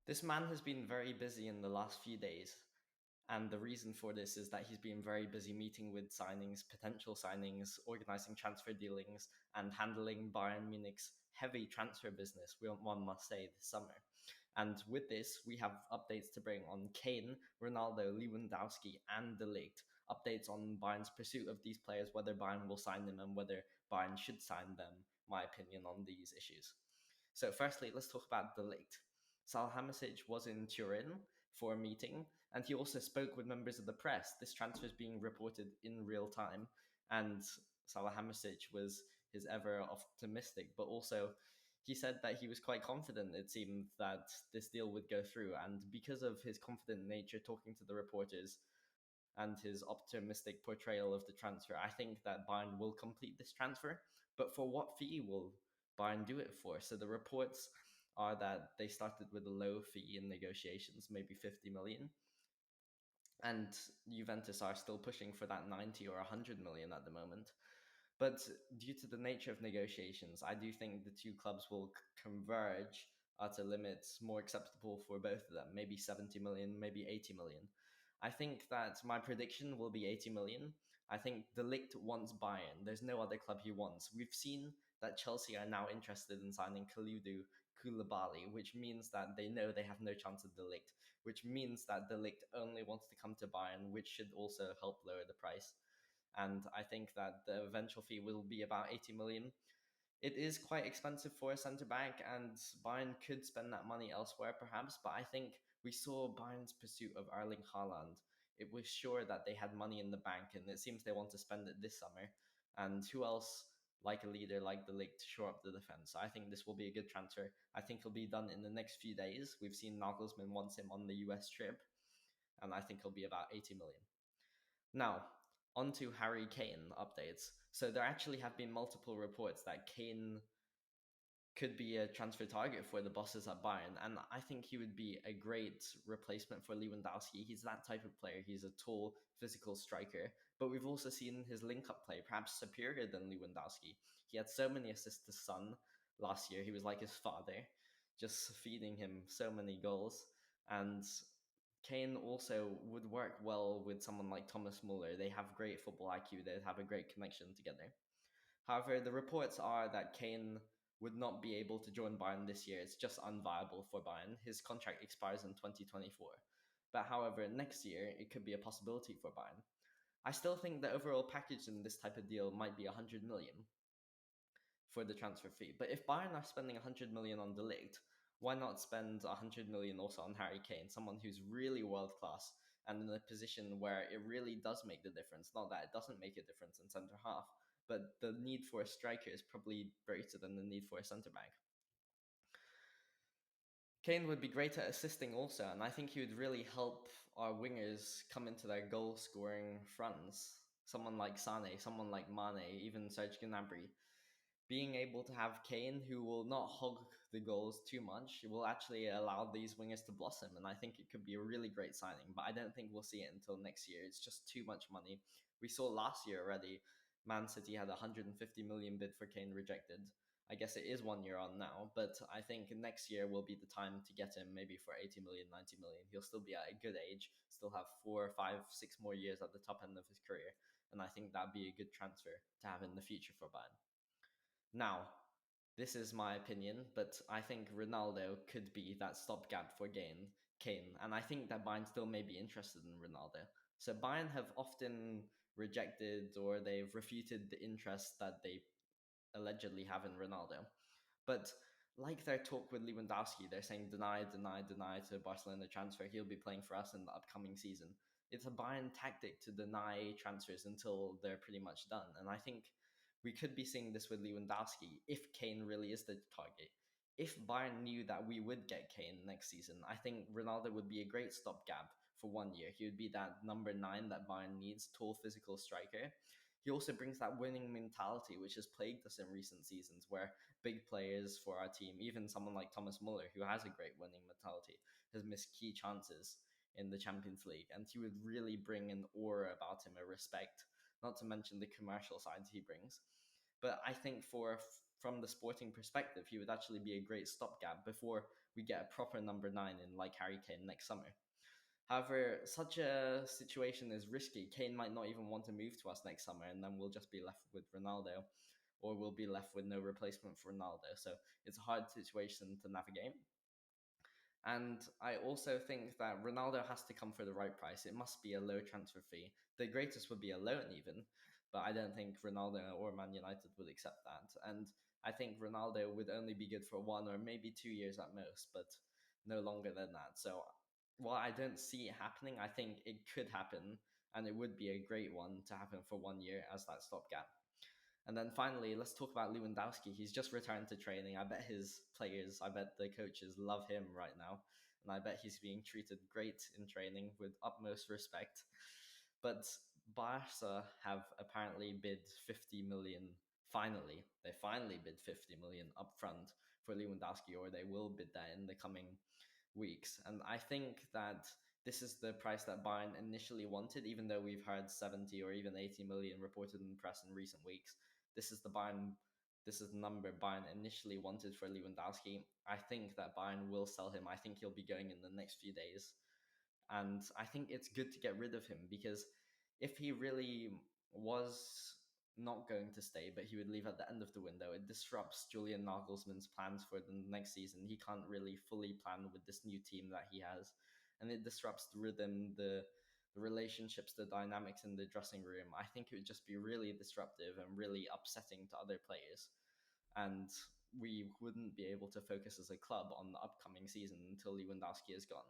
This man has been very busy in the last few days. And the reason for this is that he's been very busy meeting with signings, potential signings, organizing transfer dealings, and handling Bayern Munich's heavy transfer business, one must say, this summer. And with this, we have updates to bring on Kane, Ronaldo, Lewandowski, and Ligt. Updates on Bayern's pursuit of these players, whether Bayern will sign them and whether Bayern should sign them, my opinion on these issues. So, firstly, let's talk about Ligt. Salihamidzic was in Turin for a meeting, and he also spoke with members of the press. This transfer is being reported in real time, and Salihamidzic was his ever optimistic, but also he said that he was quite confident, it seemed, that this deal would go through. And because of his confident nature talking to the reporters and his optimistic portrayal of the transfer, I think that Bayern will complete this transfer. But for what fee will Bayern do it for? So the reports are that they started with a low fee in negotiations, maybe 50 million. And Juventus are still pushing for that 90 or 100 million at the moment. But due to the nature of negotiations, I do think the two clubs will converge at a limit more acceptable for both of them, maybe 70 million, maybe 80 million. I think that my prediction will be 80 million. I think De Ligt wants Bayern. There's no other club he wants. We've seen that Chelsea are now interested in signing Kalidou Koulibaly, which means that they know they have no chance of De Ligt, which means that De Ligt only wants to come to Bayern, which should also help lower the price. And I think that the eventual fee will be about 80 million. It is quite expensive for a centre back, and Bayern could spend that money elsewhere, perhaps. But I think we saw Bayern's pursuit of Erling Haaland. It was sure that they had money in the bank, and it seems they want to spend it this summer. And who else like a leader like the Ligt to shore up the defense? So I think this will be a good transfer. I think it'll be done in the next few days. We've seen Nagelsmann wants him on the US trip, and I think it'll be about 80 million. Now, on to Harry Kane updates. So there actually have been multiple reports that Kane could be a transfer target for the bosses at Bayern, and I think he would be a great replacement for Lewandowski. He's that type of player. He's a tall, physical striker, but we've also seen his link-up play perhaps superior than Lewandowski. He had so many assists to Son last year. He was like his father, just feeding him so many goals. And Kane also would work well with someone like Thomas Muller. They have great football IQ. They have a great connection together. However, the reports are that Kane would not be able to join Bayern this year. It's just unviable for Bayern. His contract expires in 2024. But however, next year it could be a possibility for Bayern. I still think the overall package in this type of deal might be 100 million for the transfer fee. But if Bayern are spending 100 million on De Ligt, why not spend 100 million also on Harry Kane, someone who's really world class and in a position where it really does make the difference? Not that it doesn't make a difference in centre half, but the need for a striker is probably greater than the need for a centre back. Kane would be great at assisting also, and I think he would really help our wingers come into their goal scoring fronts. Someone like Sane, someone like Mane, even Serge Gnabry. Being able to have Kane, who will not hog the goals too much, will actually allow these wingers to blossom. And I think it could be a really great signing, but I don't think we'll see it until next year. It's just too much money. We saw last year already, Man City had a 150 million bid for Kane rejected. I guess it is 1 year on now, but I think next year will be the time to get him maybe for 80 million, 90 million. He'll still be at a good age, still have 4, 5, 6 more years at the top end of his career. And I think that'd be a good transfer to have in the future for Bayern. Now, this is my opinion, but I think Ronaldo could be that stopgap for Kane, and I think that Bayern still may be interested in Ronaldo. So Bayern have often rejected or they've refuted the interest that they allegedly have in Ronaldo. But like their talk with Lewandowski, they're saying deny, deny, deny to Barcelona transfer. He'll be playing for us in the upcoming season. It's a Bayern tactic to deny transfers until they're pretty much done. And I think we could be seeing this with Lewandowski if Kane really is the target. If Bayern knew that we would get Kane next season, I think Ronaldo would be a great stopgap for 1 year. He would be that number 9 that Bayern needs, tall, physical striker. He also brings that winning mentality, which has plagued us in recent seasons, where big players for our team, even someone like Thomas Muller, who has a great winning mentality, has missed key chances in the Champions League. And he would really bring an aura about him, a respect, not to mention the commercial side he brings. But I think for from the sporting perspective, he would actually be a great stopgap before we get a proper number nine in like Harry Kane next summer. However, such a situation is risky. Kane might not even want to move to us next summer, and then we'll just be left with Ronaldo, or we'll be left with no replacement for Ronaldo. So it's a hard situation to navigate. And I also think that Ronaldo has to come for the right price. It must be a low transfer fee. The greatest would be a loan, even, but I don't think Ronaldo or Man United would accept that. And I think Ronaldo would only be good for 1 or maybe 2 years at most, but no longer than that. So while I don't see it happening, I think it could happen, and it would be a great one to happen for 1 year as that stopgap. And then finally, let's talk about Lewandowski. He's just returned to training. I bet his players, I bet the coaches love him right now. And I bet he's being treated great in training with utmost respect. But Barca have apparently bid 50 million. Finally, they finally bid 50 million upfront for Lewandowski, or they will bid that in the coming weeks. And I think that this is the price that Bayern initially wanted, even though we've heard 70 or even 80 million reported in the press in recent weeks. This is the Bayern. This is the number Bayern initially wanted for Lewandowski. I think that Bayern will sell him. I think he'll be going in the next few days. And I think it's good to get rid of him, because if he really was not going to stay, but he would leave at the end of the window, it disrupts Julian Nagelsmann's plans for the next season. He can't really fully plan with this new team that he has, and it disrupts the rhythm, the relationships, the dynamics in the dressing room. I think it would just be really disruptive and really upsetting to other players, and we wouldn't be able to focus as a club on the upcoming season until Lewandowski is gone.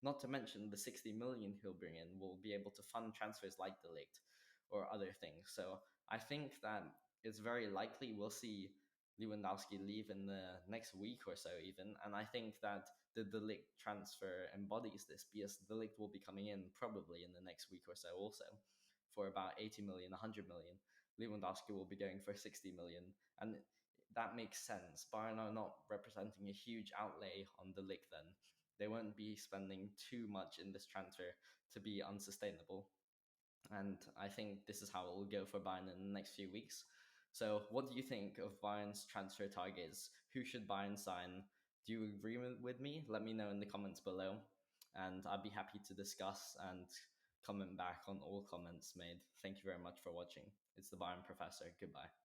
Not to mention the 60 million he'll bring in will be able to fund transfers like the Ligt or other things. So I think that it's very likely we'll see Lewandowski leave in the next week or so, even. And I think that the Ligt transfer embodies this, because the Ligt will be coming in probably in the next week or so also for about 80 million, 100 million. Lewandowski will be going for 60 million. And that makes sense. Bayern are not representing a huge outlay on the Ligt then. They won't be spending too much in this transfer to be unsustainable. And I think this is how it will go for Bayern in the next few weeks. So, what do you think of Bayern's transfer targets? Who should Bayern sign? Do you agree with me? Let me know in the comments below, and I'd be happy to discuss and comment back on all comments made. Thank you very much for watching. It's the Bayern Professor. Goodbye.